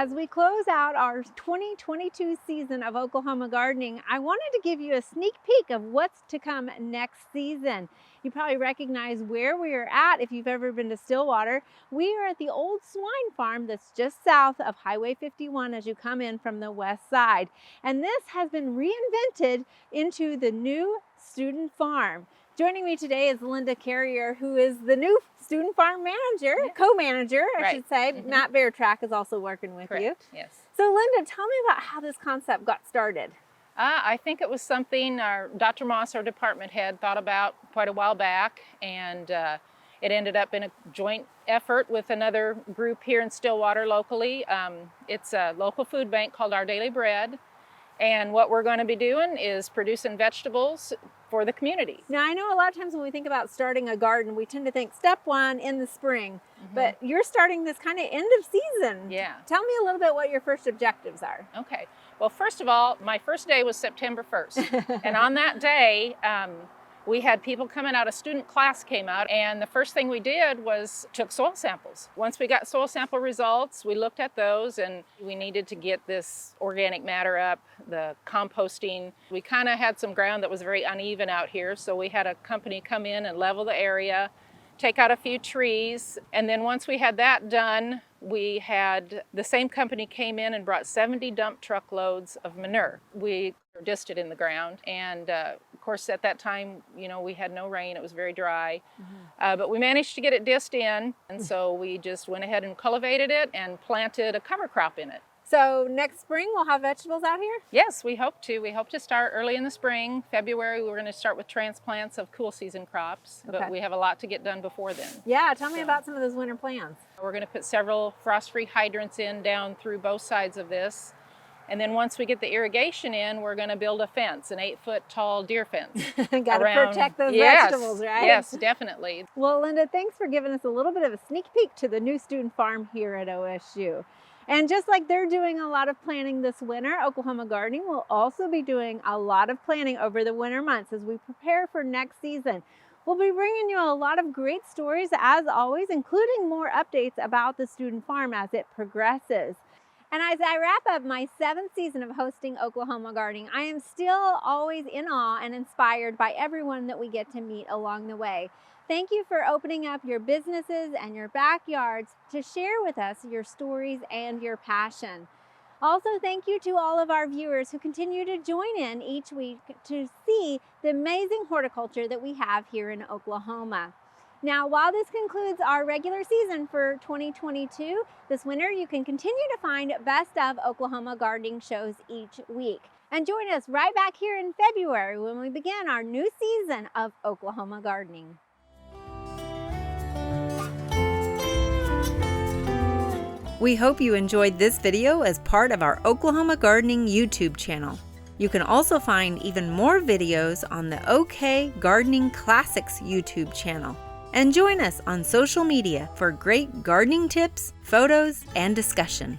As we close out our 2022 season of Oklahoma Gardening, I wanted to give you a sneak peek of what's to come next season. You probably recognize where we are at if you've ever been to Stillwater. We are at the old swine farm that's just south of Highway 51 as you come in from the west side. And this has been reinvented into the new student farm. Joining me today is Linda Carrier, who is the new student farm manager, co-manager, I should say. Matt Beartrack is also working with you. Yes. So Linda, tell me about how this concept got started. I think it was something Dr. Moss, our department head, thought about quite a while back, and it ended up in a joint effort with another group here in Stillwater locally. It's a local food bank called Our Daily Bread, and what we're going to be doing is producing vegetables for the community. Now, I know a lot of times when we think about starting a garden, we tend to think step one in the spring, but you're starting this kind of end of season. Yeah. Tell me a little bit what your first objectives are. Okay. Well, first of all, my first day was September 1st. And on that day, we had people coming out, a student class came out, and the first thing we did was took soil samples. Once we got soil sample results, we looked at those, and we needed to get this organic matter up, the composting. We kind of had some ground that was very uneven out here, so we had a company come in and level the area, take out a few trees, and then once we had that done, we had the same company came in and brought 70 dump truckloads of manure. We dished it in the ground, and of course at that time, you know, we had no rain, it was very dry, but we managed to get it dished in, and so we just went ahead and cultivated it and planted a cover crop in it. So next spring we'll have vegetables out here? Yes, we hope to. We hope to start early in the spring. February, we're going to start with transplants of cool season crops, but we have a lot to get done before then. Yeah, tell me about some of those winter plans. We're going to put several frost-free hydrants in down through both sides of this. And then once we get the irrigation in, we're going to build a fence, an 8-foot tall deer fence. Got to protect those vegetables, right? Yes, definitely. Well, Linda, thanks for giving us a little bit of a sneak peek to the new student farm here at OSU. And just like they're doing a lot of planning this winter, Oklahoma Gardening will also be doing a lot of planning over the winter months as we prepare for next season. We'll be bringing you a lot of great stories as always, including more updates about the student farm as it progresses. And as I wrap up my 7th season of hosting Oklahoma Gardening, I am still always in awe and inspired by everyone that we get to meet along the way. Thank you for opening up your businesses and your backyards to share with us your stories and your passion. Also, thank you to all of our viewers who continue to join in each week to see the amazing horticulture that we have here in Oklahoma. Now, while this concludes our regular season for 2022, this winter you can continue to find Best of Oklahoma Gardening shows each week. And join us right back here in February when we begin our new season of Oklahoma Gardening. We hope you enjoyed this video as part of our Oklahoma Gardening YouTube channel. You can also find even more videos on the OK Gardening Classics YouTube channel. And join us on social media for great gardening tips, photos, and discussion.